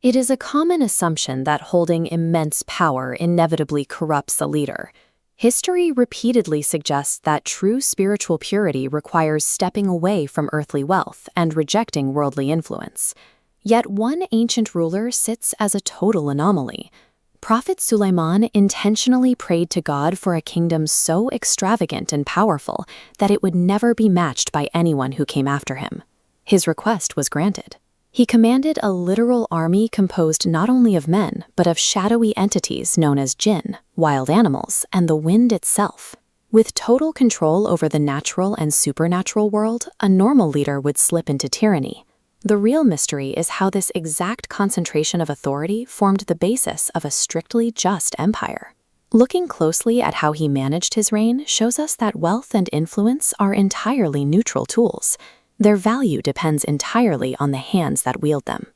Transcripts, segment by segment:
It is a common assumption that holding immense power inevitably corrupts a leader. History repeatedly suggests that true spiritual purity requires stepping away from earthly wealth and rejecting worldly influence. Yet one ancient ruler sits as a total anomaly. Prophet Suleiman intentionally prayed to God for a kingdom so extravagant and powerful that it would never be matched by anyone who came after him. His request was granted. He commanded a literal army composed not only of men, but of shadowy entities known as jinn, wild animals, and the wind itself. With total control over the natural and supernatural world, a normal leader would slip into tyranny. The real mystery is how this exact concentration of authority formed the basis of a strictly just empire. Looking closely at how he managed his reign shows us that wealth and influence are entirely neutral tools. Their value depends entirely on the hands that wield them.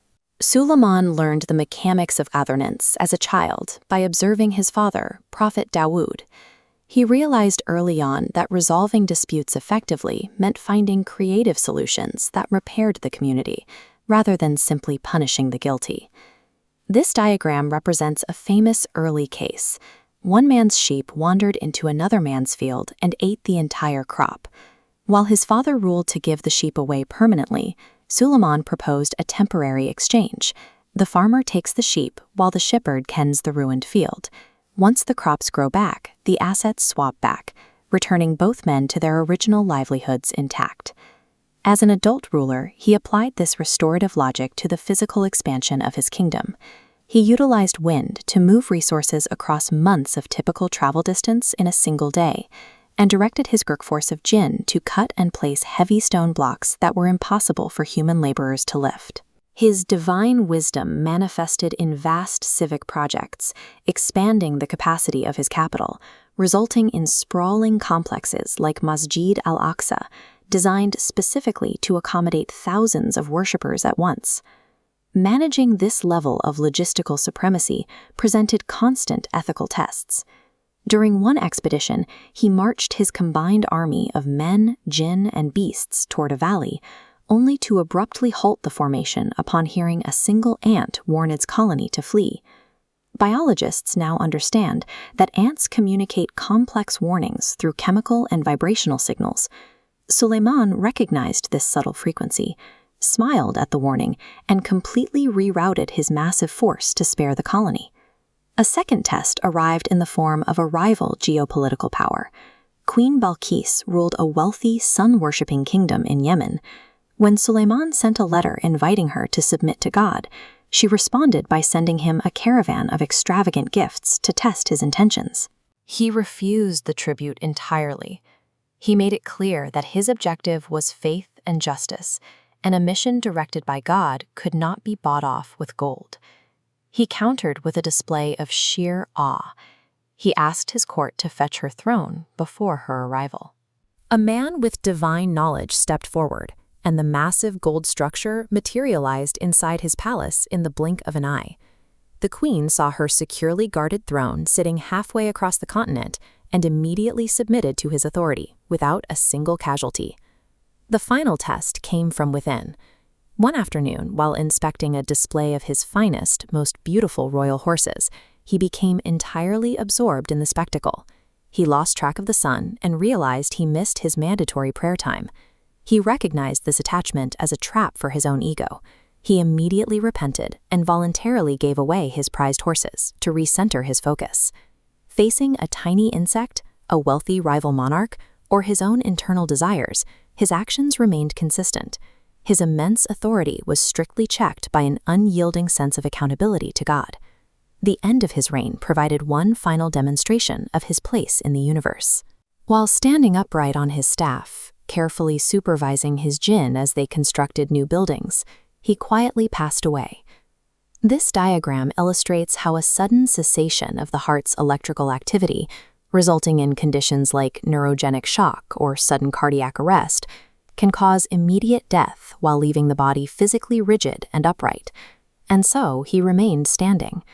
Suleiman learned the mechanics of governance as a child by observing his father, Prophet Dawood. He realized early on that resolving disputes effectively meant finding creative solutions that repaired the community, rather than simply punishing the guilty. This diagram represents a famous early case. One man's sheep wandered into another man's field and ate the entire crop. While his father ruled to give the sheep away permanently, Suleiman proposed a temporary exchange. The farmer takes the sheep while the shepherd kens the ruined field. Once the crops grow back, the assets swap back, returning both men to their original livelihoods intact. As an adult ruler, he applied this restorative logic to the physical expansion of his kingdom. He utilized wind to move resources across months of typical travel distance in a single day, and directed his workforce of jinn to cut and place heavy stone blocks that were impossible for human laborers to lift. His divine wisdom manifested in vast civic projects, expanding the capacity of his capital, resulting in sprawling complexes like Masjid al-Aqsa, designed specifically to accommodate thousands of worshippers at once. Managing this level of logistical supremacy presented constant ethical tests. During one expedition, he marched his combined army of men, jinn, and beasts toward a valley, only to abruptly halt the formation upon hearing a single ant warn its colony to flee. Biologists now understand that ants communicate complex warnings through chemical and vibrational signals. Suleiman recognized this subtle frequency, smiled at the warning, and completely rerouted his massive force to spare the colony. A second test arrived in the form of a rival geopolitical power. Queen Balkis ruled a wealthy, sun-worshipping kingdom in Yemen. When Suleiman sent a letter inviting her to submit to God, she responded by sending him a caravan of extravagant gifts to test his intentions. He refused the tribute entirely. He made it clear that his objective was faith and justice, and a mission directed by God could not be bought off with gold. He countered with a display of sheer awe. He asked his court to fetch her throne before her arrival. A man with divine knowledge stepped forward, and the massive gold structure materialized inside his palace in the blink of an eye. The queen saw her securely guarded throne sitting halfway across the continent and immediately submitted to his authority without a single casualty. The final test came from within. One afternoon, while inspecting a display of his finest, most beautiful royal horses, he became entirely absorbed in the spectacle. He lost track of the sun and realized he missed his mandatory prayer time. He recognized this attachment as a trap for his own ego. He immediately repented and voluntarily gave away his prized horses to recenter his focus. Facing a tiny insect, a wealthy rival monarch, or his own internal desires, his actions remained consistent. His immense authority was strictly checked by an unyielding sense of accountability to God. The end of his reign provided one final demonstration of his place in the universe. While standing upright on his staff, carefully supervising his jinn as they constructed new buildings, he quietly passed away. This diagram illustrates how a sudden cessation of the heart's electrical activity, resulting in conditions like neurogenic shock or sudden cardiac arrest, can cause immediate death while leaving the body physically rigid and upright, and so he remained standing.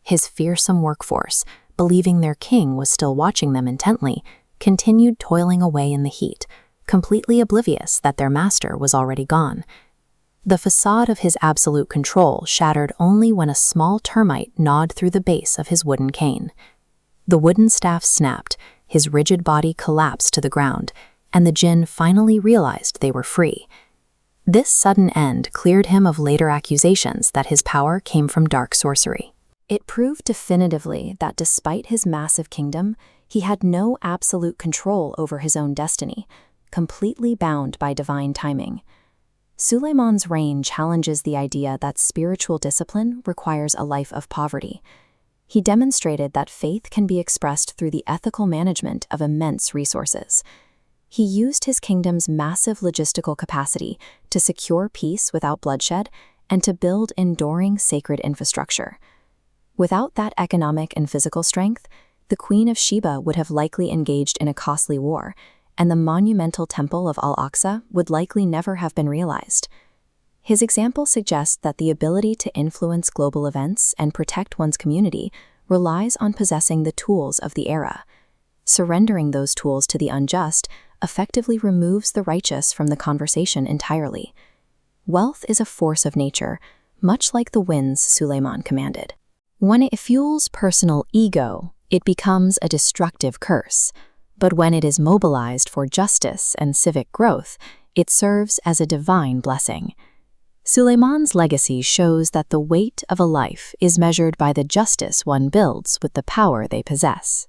His fearsome workforce, believing their king was still watching them intently, continued toiling away in the heat, completely oblivious that their master was already gone. The facade of his absolute control shattered only when a small termite gnawed through the base of his wooden cane. The wooden staff snapped, his rigid body collapsed to the ground, and the jinn finally realized they were free. This sudden end cleared him of later accusations that his power came from dark sorcery. It proved definitively that despite his massive kingdom, he had no absolute control over his own destiny, completely bound by divine timing. Suleiman's reign challenges the idea that spiritual discipline requires a life of poverty. He demonstrated that faith can be expressed through the ethical management of immense resources. He used his kingdom's massive logistical capacity to secure peace without bloodshed and to build enduring sacred infrastructure. Without that economic and physical strength, the Queen of Sheba would have likely engaged in a costly war, and the monumental temple of Al-Aqsa would likely never have been realized. His example suggests that the ability to influence global events and protect one's community relies on possessing the tools of the era. Surrendering those tools to the unjust effectively removes the righteous from the conversation entirely. Wealth is a force of nature, much like the winds Suleiman commanded. When it fuels personal ego, it becomes a destructive curse. But when it is mobilized for justice and civic growth, it serves as a divine blessing. Suleiman's legacy shows that the weight of a life is measured by the justice one builds with the power they possess.